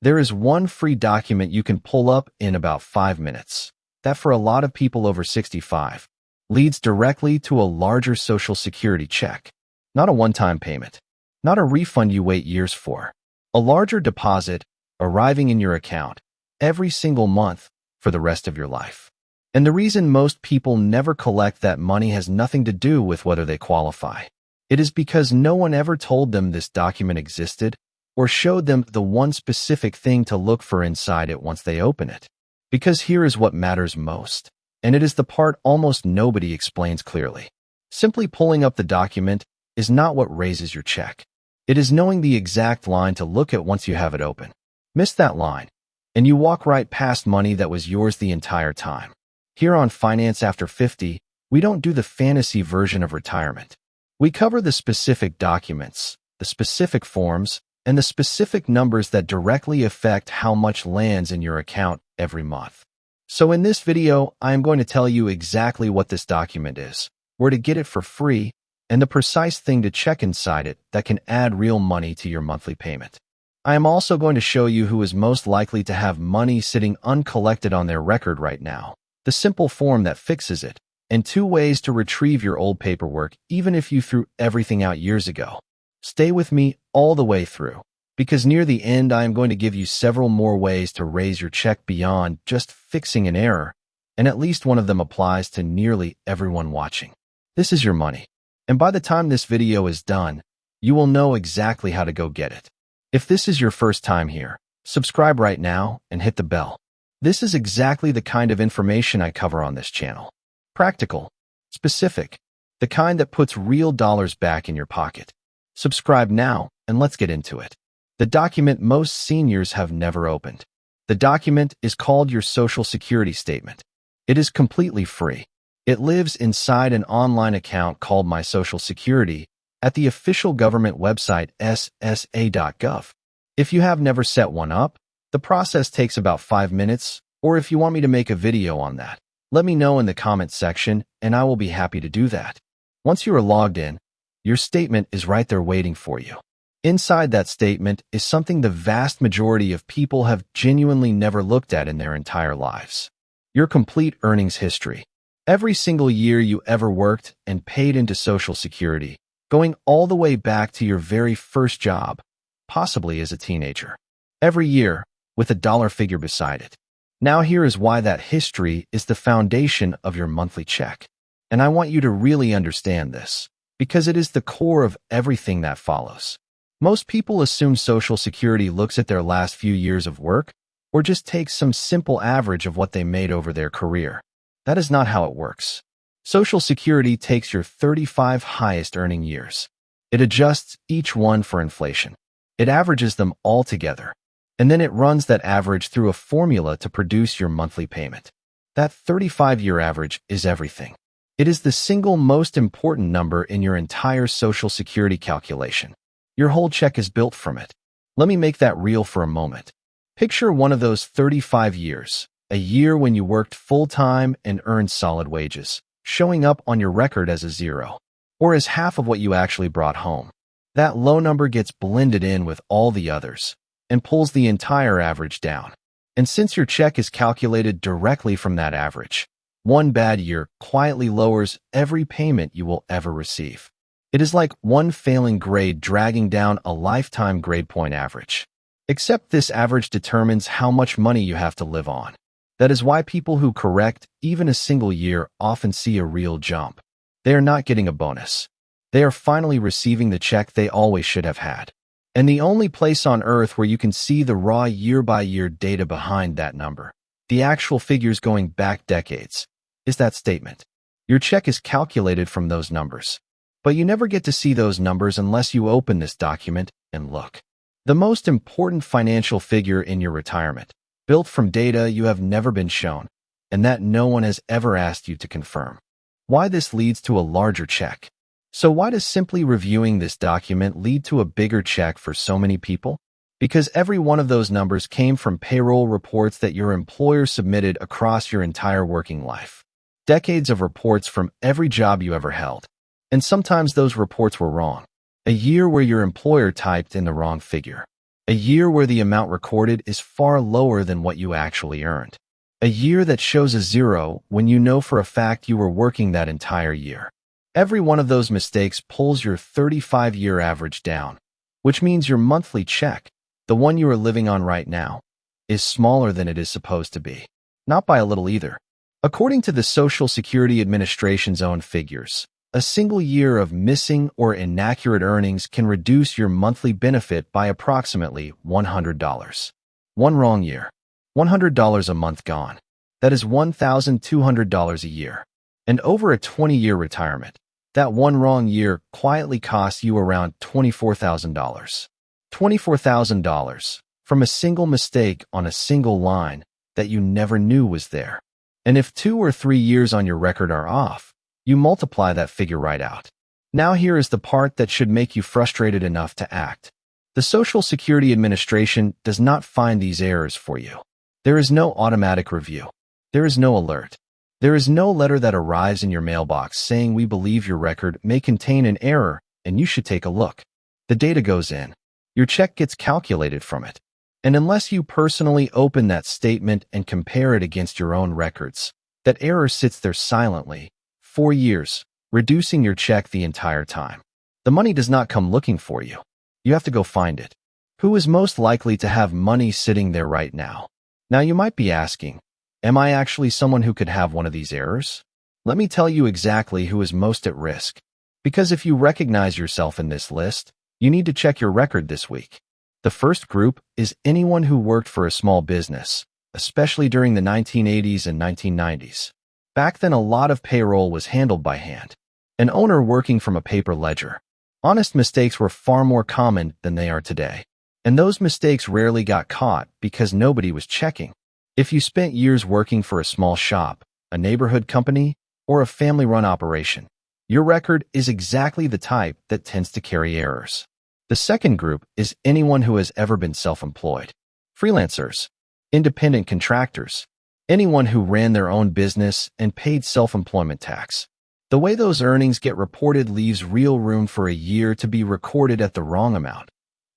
There is one free document you can pull up in about 5 minutes that, for a lot of people over 65, leads directly to a larger Social Security check. Not a one-time payment, not a refund you wait years for. A larger deposit arriving in your account every single month for the rest of your life. And the reason most people never collect that money has nothing to do with whether they qualify. It is because no one ever told them this document existed or showed them the one specific thing to look for inside it once they open it. Because here is what matters most, and it is the part almost nobody explains clearly. Simply pulling up the document is not what raises your check. It is knowing the exact line to look at once you have it open. Miss that line, and you walk right past money that was yours the entire time. Here on Finance After 50, we don't do the fantasy version of retirement. We cover the specific documents, the specific forms, and the specific numbers that directly affect how much lands in your account every month. So in this video, I am going to tell you exactly what this document is, where to get it for free, and the precise thing to check inside it that can add real money to your monthly payment. I am also going to show you who is most likely to have money sitting uncollected on their record right now, the simple form that fixes it, and 2 ways to retrieve your old paperwork even if you threw everything out years ago. Stay with me all the way through, because near the end I am going to give you several more ways to raise your check beyond just fixing an error, and at least one of them applies to nearly everyone watching. This is your money, and by the time this video is done, you will know exactly how to go get it. If this is your first time here, subscribe right now and hit the bell. This is exactly the kind of information I cover on this channel. Practical, specific, the kind that puts real dollars back in your pocket. Subscribe now, and let's get into it. The document most seniors have never opened. The document is called your Social Security Statement. It is completely free. It lives inside an online account called My Social Security at the official government website ssa.gov. If you have never set one up, the process takes about 5 minutes, or if you want me to make a video on that, let me know in the comments section and I will be happy to do that. Once you are logged in, your statement is right there waiting for you. Inside that statement is something the vast majority of people have genuinely never looked at in their entire lives. Your complete earnings history. Every single year you ever worked and paid into Social Security, going all the way back to your very first job, possibly as a teenager. Every year, with a dollar figure beside it. Now here is why that history is the foundation of your monthly check. And I want you to really understand this, because it is the core of everything that follows. Most people assume Social Security looks at their last few years of work, or just takes some simple average of what they made over their career. That is not how it works. Social Security takes your 35 highest earning years. It adjusts each one for inflation. It averages them all together, and then it runs that average through a formula to produce your monthly payment. That 35-year average is everything. It is the single most important number in your entire Social Security calculation. Your whole check is built from it. Let me make that real for a moment. Picture one of those 35 years, a year when you worked full-time and earned solid wages, showing up on your record as a 0, or as half of what you actually brought home. That low number gets blended in with all the others and pulls the entire average down. And since your check is calculated directly from that average, one bad year quietly lowers every payment you will ever receive. It is like one failing grade dragging down a lifetime grade point average. Except this average determines how much money you have to live on. That is why people who correct even a single year often see a real jump. They are not getting a bonus. They are finally receiving the check they always should have had. And the only place on earth where you can see the raw year-by-year data behind that number, the actual figures going back decades, is that statement. Your check is calculated from those numbers. But you never get to see those numbers unless you open this document and look. The most important financial figure in your retirement, built from data you have never been shown, and that no one has ever asked you to confirm. Why this leads to a larger check. So why does simply reviewing this document lead to a bigger check for so many people? Because every one of those numbers came from payroll reports that your employer submitted across your entire working life. Decades of reports from every job you ever held. And sometimes those reports were wrong. A year where your employer typed in the wrong figure. A year where the amount recorded is far lower than what you actually earned. A year that shows a zero when you know for a fact you were working that entire year. Every one of those mistakes pulls your 35-year average down, which means your monthly check, the one you are living on right now, is smaller than it is supposed to be. Not by a little either. According to the Social Security Administration's own figures, a single year of missing or inaccurate earnings can reduce your monthly benefit by approximately $100. One wrong year. $100 a month gone. That is $1,200 a year. And over a 20-year retirement, that one wrong year quietly costs you around $24,000. $24,000 from a single mistake on a single line that you never knew was there. And if 2 or 3 years on your record are off, you multiply that figure right out. Now here is the part that should make you frustrated enough to act. The Social Security Administration does not find these errors for you. There is no automatic review. There is no alert. There is no letter that arrives in your mailbox saying we believe your record may contain an error and you should take a look. The data goes in. Your check gets calculated from it. And unless you personally open that statement and compare it against your own records, that error sits there silently, 4 years, reducing your check the entire time. The money does not come looking for you. You have to go find it. Who is most likely to have money sitting there right now? Now you might be asking, am I actually someone who could have one of these errors? Let me tell you exactly who is most at risk. Because if you recognize yourself in this list, you need to check your record this week. The first group is anyone who worked for a small business, especially during the 1980s and 1990s. Back then, a lot of payroll was handled by hand. An owner working from a paper ledger. Honest mistakes were far more common than they are today. And those mistakes rarely got caught because nobody was checking. If you spent years working for a small shop, a neighborhood company, or a family-run operation, your record is exactly the type that tends to carry errors. The second group is anyone who has ever been self-employed. Freelancers, independent contractors, anyone who ran their own business and paid self-employment tax. The way those earnings get reported leaves real room for a year to be recorded at the wrong amount,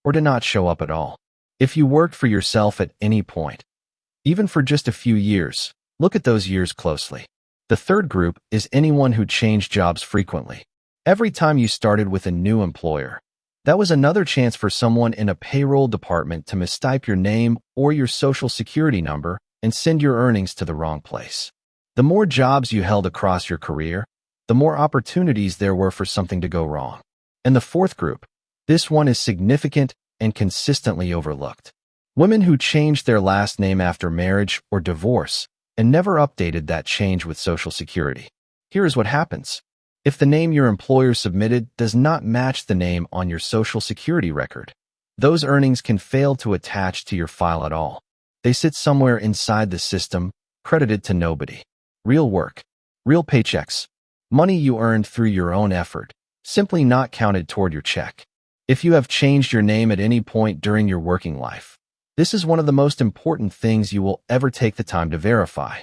or to not show up at all. If you worked for yourself at any point, even for just a few years, look at those years closely. The third group is anyone who changed jobs frequently. Every time you started with a new employer, that was another chance for someone in a payroll department to mistype your name or your social security number and send your earnings to the wrong place. The more jobs you held across your career, the more opportunities there were for something to go wrong. And the fourth group, this one is significant and consistently overlooked. Women who changed their last name after marriage or divorce and never updated that change with Social Security. Here is what happens. If the name your employer submitted does not match the name on your Social Security record, those earnings can fail to attach to your file at all. They sit somewhere inside the system, credited to nobody. Real work, real paychecks, money you earned through your own effort, simply not counted toward your check. If you have changed your name at any point during your working life, this is one of the most important things you will ever take the time to verify.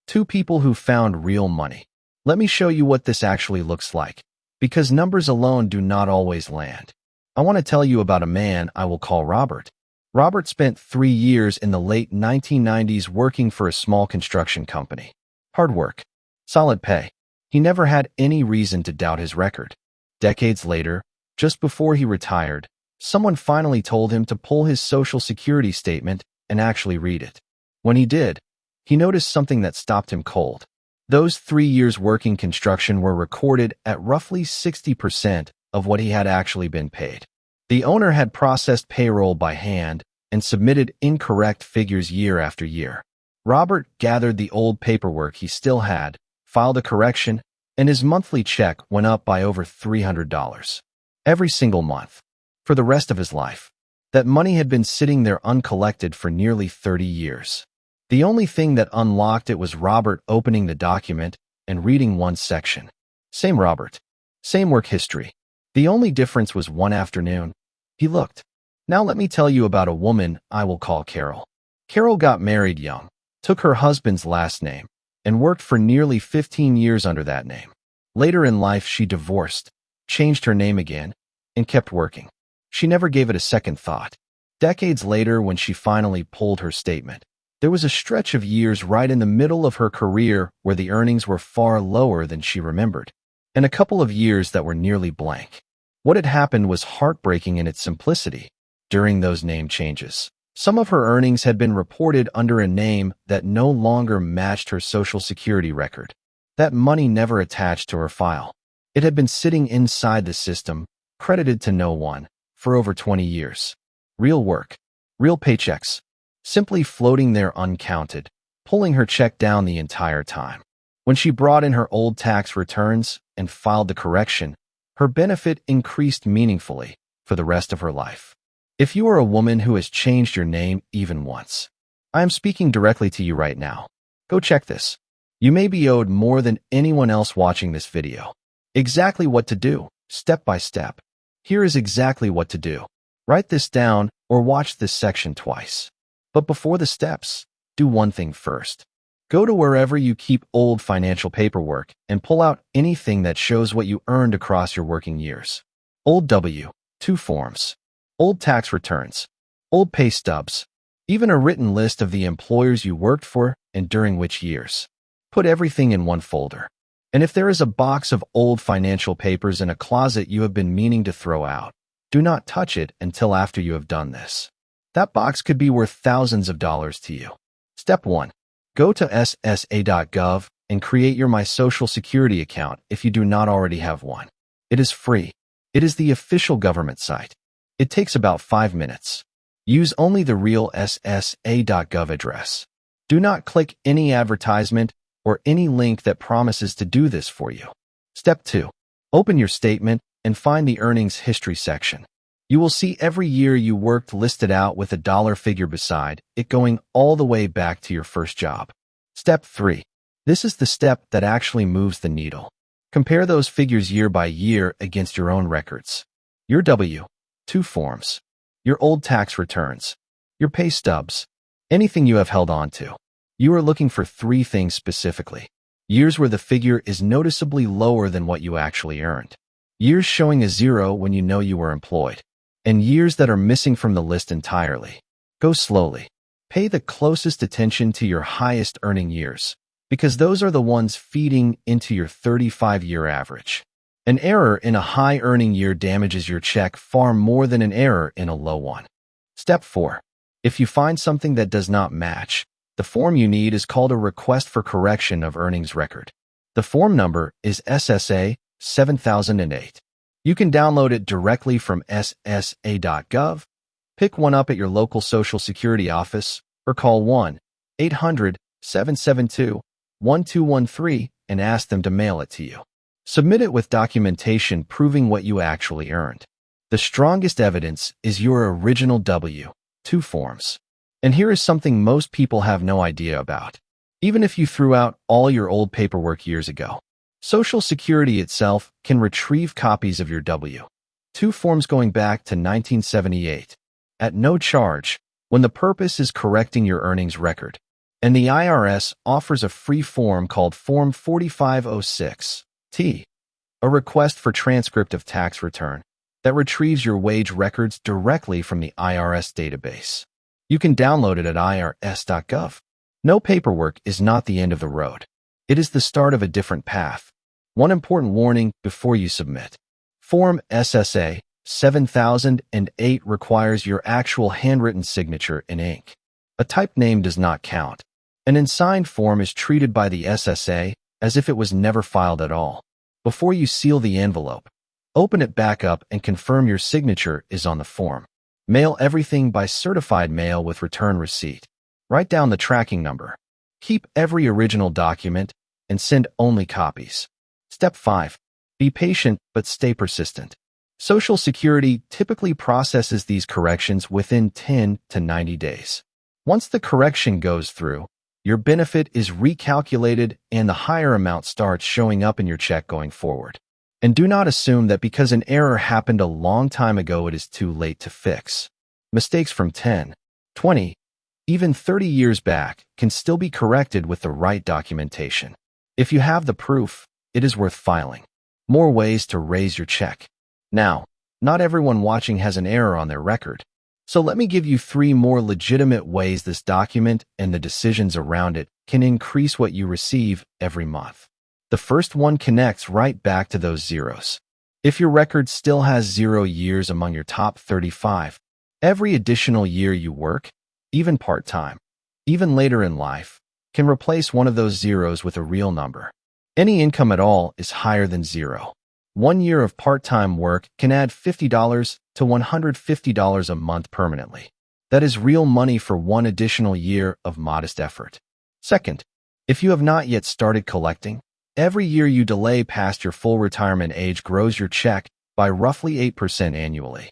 2 people who found real money. Let me show you what this actually looks like, because numbers alone do not always land. I want to tell you about a man I will call Robert. Robert spent 3 years in the late 1990s working for a small construction company. Hard work, solid pay. He never had any reason to doubt his record. Decades later, just before he retired, someone finally told him to pull his Social Security statement and actually read it. When he did, he noticed something that stopped him cold. Those 3 years working construction were recorded at roughly 60% of what he had actually been paid. The owner had processed payroll by hand and submitted incorrect figures year after year. Robert gathered the old paperwork he still had, filed a correction, and his monthly check went up by over $300. Every single month. For the rest of his life. That money had been sitting there uncollected for nearly 30 years. The only thing that unlocked it was Robert opening the document and reading one section. Same Robert. Same work history. The only difference was one afternoon. He looked. Now let me tell you about a woman I will call Carol. Carol got married young, took her husband's last name, and worked for nearly 15 years under that name. Later in life, she divorced, changed her name again, and kept working. She never gave it a second thought. Decades later, when she finally pulled her statement, there was a stretch of years right in the middle of her career where the earnings were far lower than she remembered, and a couple of years that were nearly blank. What had happened was heartbreaking in its simplicity. During those name changes, some of her earnings had been reported under a name that no longer matched her Social Security record. That money never attached to her file. It had been sitting inside the system, credited to no one, for over 20 years. Real work, real paychecks, simply floating there uncounted, pulling her check down the entire time. When she brought in her old tax returns and filed the correction, her benefit increased meaningfully for the rest of her life. If you are a woman who has changed your name even once, I am speaking directly to you right now. Go check this. You may be owed more than anyone else watching this video. Exactly what to do, step by step. Here is exactly what to do. Write this down or watch this section twice. But before the steps, do one thing first. Go to wherever you keep old financial paperwork and pull out anything that shows what you earned across your working years. Old W-2 forms, old tax returns, old pay stubs, even a written list of the employers you worked for and during which years. Put everything in one folder. And if there is a box of old financial papers in a closet you have been meaning to throw out, do not touch it until after you have done this. That box could be worth thousands of dollars to you. Step 1. Go to ssa.gov and create your My Social Security account if you do not already have one. It is free. It is the official government site. It takes about 5 minutes. Use only the real ssa.gov address. Do not click any advertisement or any link that promises to do this for you. Step 2. Open your statement and find the earnings history section. You will see every year you worked listed out with a dollar figure beside it going all the way back to your first job. Step 3. This is the step that actually moves the needle. Compare those figures year by year against your own records. Your W-2 forms, your old tax returns, your pay stubs, anything you have held on to. You are looking for 3 things specifically. Years where the figure is noticeably lower than what you actually earned. Years showing a 0 when you know you were employed. And years that are missing from the list entirely. Go slowly. Pay the closest attention to your highest earning years, because those are the ones feeding into your 35-year average. An error in a high earning year damages your check far more than an error in a low one. Step 4. If you find something that does not match, the form you need is called a Request for Correction of Earnings Record. The form number is SSA 7008. You can download it directly from ssa.gov, pick one up at your local Social Security office, or call 1-800-772-1213 and ask them to mail it to you. Submit it with documentation proving what you actually earned. The strongest evidence is your original W-2 forms. And here is something most people have no idea about. Even if you threw out all your old paperwork years ago, Social Security itself can retrieve copies of your W-2 forms going back to 1978 at no charge when the purpose is correcting your earnings record. And the IRS offers a free form called Form 4506T, a request for transcript of tax return that retrieves your wage records directly from the IRS database. You can download it at irs.gov. No paperwork is not the end of the road. It is the start of a different path. One important warning before you submit. Form SSA 7008 requires your actual handwritten signature in ink. A typed name does not count. An unsigned form is treated by the SSA as if it was never filed at all. Before you seal the envelope, open it back up and confirm your signature is on the form. Mail everything by certified mail with return receipt. Write down the tracking number. Keep every original document and send only copies. Step 5. Be patient but stay persistent. Social Security typically processes these corrections within 10 to 90 days. Once the correction goes through, your benefit is recalculated and the higher amount starts showing up in your check going forward. And do not assume that because an error happened a long time ago it is too late to fix. Mistakes from 10, 20, even 30 years back can still be corrected with the right documentation. If you have the proof, it is worth filing. More ways to raise your check. Now, not everyone watching has an error on their record. So let me give you 3 more legitimate ways this document and the decisions around it can increase what you receive every month. The first one connects right back to those zeros. If your record still has 0 years among your top 35, every additional year you work, even part-time, even later in life, can replace one of those zeros with a real number. Any income at all is higher than 0. 1 year of part-time work can add $50 to $150 a month permanently. That is real money for 1 additional year of modest effort. Second, if you have not yet started collecting, every year you delay past your full retirement age grows your check by roughly 8% annually,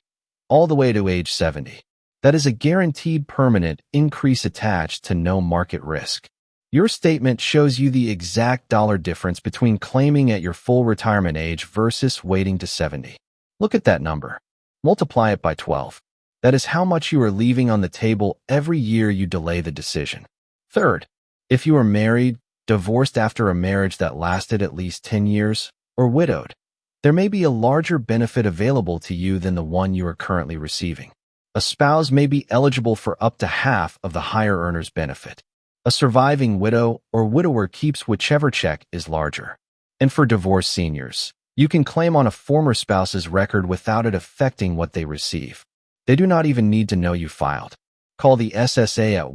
all the way to age 70. That is a guaranteed permanent increase attached to no market risk. Your statement shows you the exact dollar difference between claiming at your full retirement age versus waiting to 70. Look at that number. Multiply it by 12. That is how much you are leaving on the table every year you delay the decision. Third, if you are married, divorced after a marriage that lasted at least 10 years, or widowed, there may be a larger benefit available to you than the one you are currently receiving. A spouse may be eligible for up to half of the higher earner's benefit. A surviving widow or widower keeps whichever check is larger. And for divorced seniors, you can claim on a former spouse's record without it affecting what they receive. They do not even need to know you filed. Call the SSA at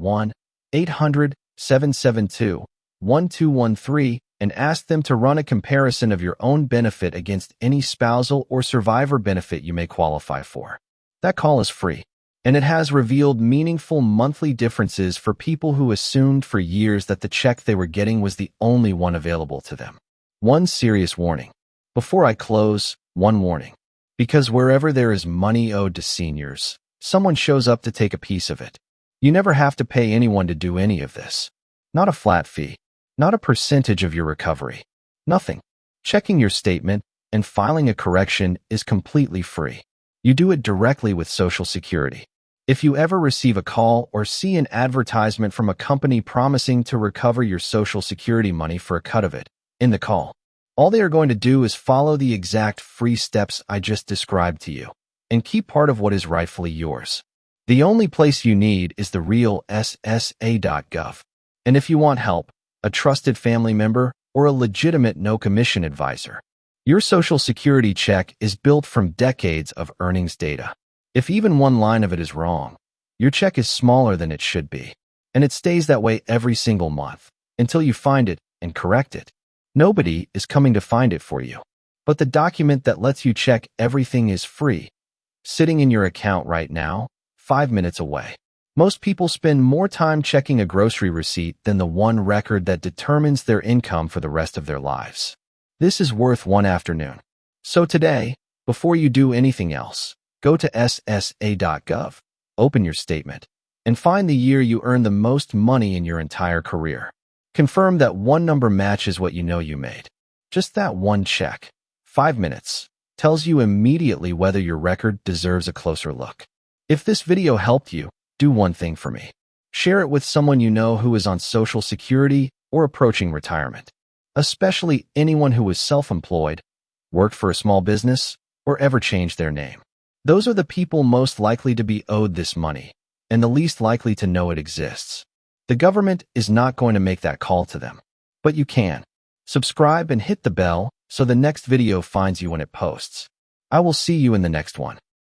1-800-772-1213 and ask them to run a comparison of your own benefit against any spousal or survivor benefit you may qualify for. That call is free, and it has revealed meaningful monthly differences for people who assumed for years that the check they were getting was the only one available to them. One serious warning. Before I close, one warning. Because wherever there is money owed to seniors, someone shows up to take a piece of it. You never have to pay anyone to do any of this. Not a flat fee. Not a percentage of your recovery. Nothing. Checking your statement and filing a correction is completely free. You do it directly with Social Security. If you ever receive a call or see an advertisement from a company promising to recover your Social Security money for a cut of it, in the call, all they are going to do is follow the exact free steps I just described to you and keep part of what is rightfully yours. The only place you need is the real SSA.gov. And if you want help, a trusted family member, or a legitimate no-commission advisor, your Social Security check is built from decades of earnings data. If even one line of it is wrong, your check is smaller than it should be, and it stays that way every single month until you find it and correct it. Nobody is coming to find it for you, but the document that lets you check everything is free, sitting in your account right now, 5 minutes away. Most people spend more time checking a grocery receipt than the one record that determines their income for the rest of their lives. This is worth one afternoon. So today, before you do anything else, go to SSA.gov, open your statement, and find the year you earned the most money in your entire career. Confirm that one number matches what you know you made. Just that one check, 5 minutes, tells you immediately whether your record deserves a closer look. If this video helped you, do one thing for me. Share it with someone you know who is on Social Security or approaching retirement, especially anyone who is self-employed, worked for a small business, or ever changed their name. Those are the people most likely to be owed this money, and the least likely to know it exists. The government is not going to make that call to them, but you can. Subscribe and hit the bell so the next video finds you when it posts. I will see you in the next one.